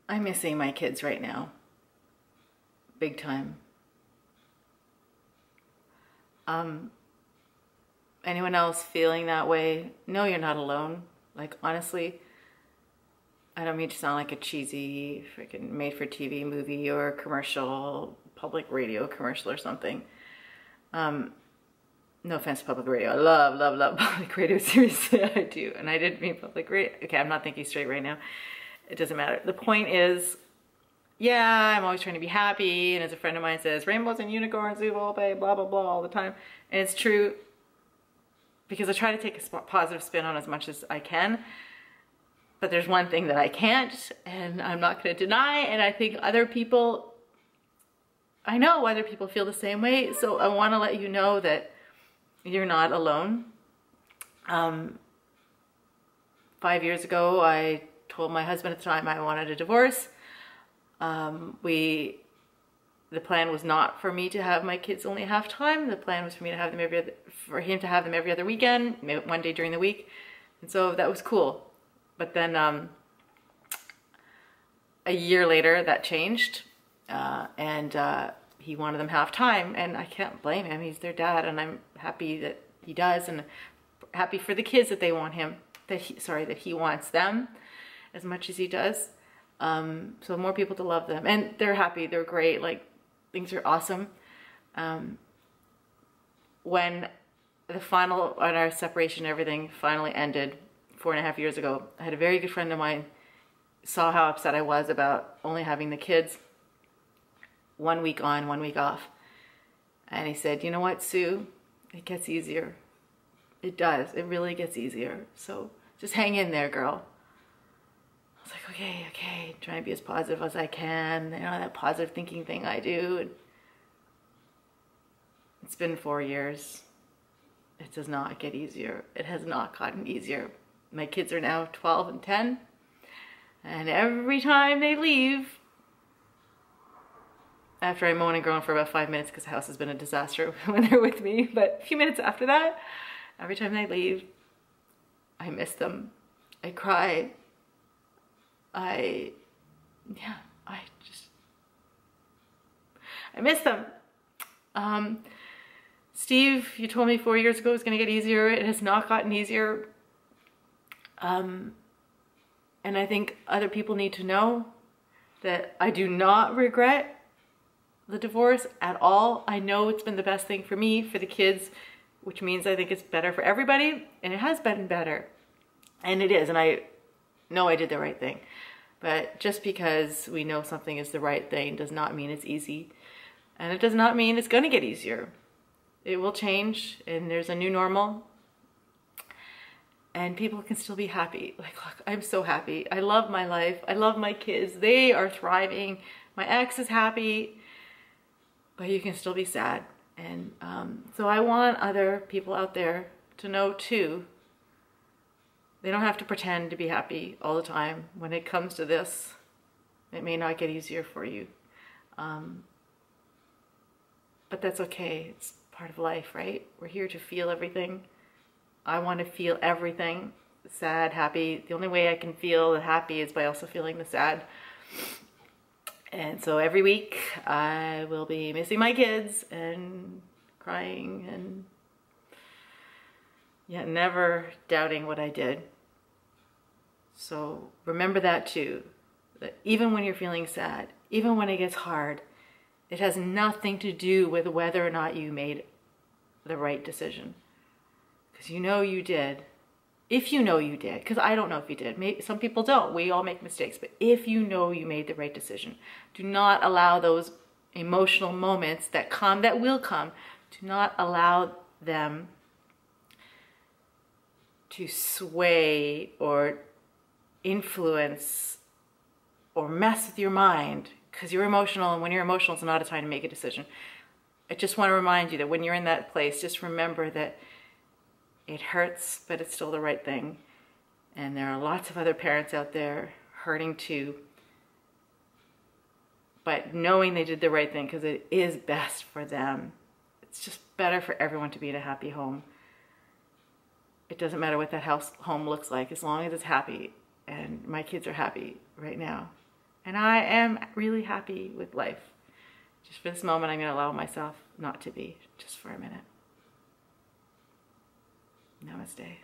I'm missing my kids right now. Big time. Anyone else feeling that way? No, you're not alone. Like, honestly, I don't mean to sound like a cheesy freaking made-for-TV movie or commercial, public radio commercial or something. No offense to public radio. I love public radio. Seriously, I do. And I didn't mean public radio. Okay, I'm not thinking straight right now. It doesn't matter. The point is, yeah, I'm always trying to be happy. And as a friend of mine says, rainbows and unicorns, blah, blah, blah, blah, all the time. And it's true because I try to take a positive spin on as much as I can. But there's one thing that I can't, and I'm not going to deny. And I think other people, I know other people feel the same way. So I want to let you know that you're not alone. 5 years ago, I told my husband at the time I wanted a divorce. The plan was not for me to have my kids only half time. The plan was for me to have them for him to have them every other weekend, maybe one day during the week. And so that was cool. But then a year later, that changed. He wanted them half time, and I can't blame him. He's their dad, and I'm happy that he does, and happy for the kids that they want him, that he wants them as much as he does. So more people to love them, and they're happy, they're great, like things are awesome. When our separation and everything finally ended 4.5 years ago, I had a very good friend of mine saw how upset I was about only having the kids 1 week on, 1 week off. And he said, you know what, Sue, it gets easier. It does, it really gets easier. So just hang in there, girl. I was like, okay, trying to be as positive as I can. You know, that positive thinking thing I do. And it's been 4 years. It does not get easier. It has not gotten easier. My kids are now 12 and 10. And every time they leave, after I moan and groan for about 5 minutes because the house has been a disaster when they're with me, but a few minutes after that, every time they leave, I miss them. I cry. I miss them. Steve, you told me 4 years ago it was going to get easier. It has not gotten easier. And I think other people need to know that I do not regret the divorce at all. I know it's been the best thing for me, for the kids, which means I think it's better for everybody, and it has been better. And it is, and I know I did the right thing. But just because we know something is the right thing does not mean it's easy. And it does not mean it's going to get easier. It will change, and there's a new normal. And people can still be happy. Like, look, I'm so happy. I love my life. I love my kids. They are thriving. My ex is happy. But you can still be sad. And so I want other people out there to know too, they don't have to pretend to be happy all the time. When it comes to this, it may not get easier for you. But that's okay. It's part of life, right? We're here to feel everything. I want to feel everything. Sad, happy. The only way I can feel the happy is by also feeling the sad. And so every week I will be missing my kids and crying and yet never doubting what I did. So remember that too, that even when you're feeling sad, even when it gets hard, it has nothing to do with whether or not you made the right decision. Because you know you did. If you know you did, because I don't know if you did. Maybe, some people don't. We all make mistakes. But if you know you made the right decision, do not allow those emotional moments that will come, do not allow them to sway or influence or mess with your mind, because you're emotional, and when you're emotional, it's not a time to make a decision. I just want to remind you that when you're in that place, just remember that it hurts, but it's still the right thing. And there are lots of other parents out there hurting too, but knowing they did the right thing because it is best for them. It's just better for everyone to be in a happy home. It doesn't matter what that home looks like, as long as it's happy. And my kids are happy right now. And I am really happy with life. Just for this moment, I'm going to allow myself not to be, just for a minute. Namaste.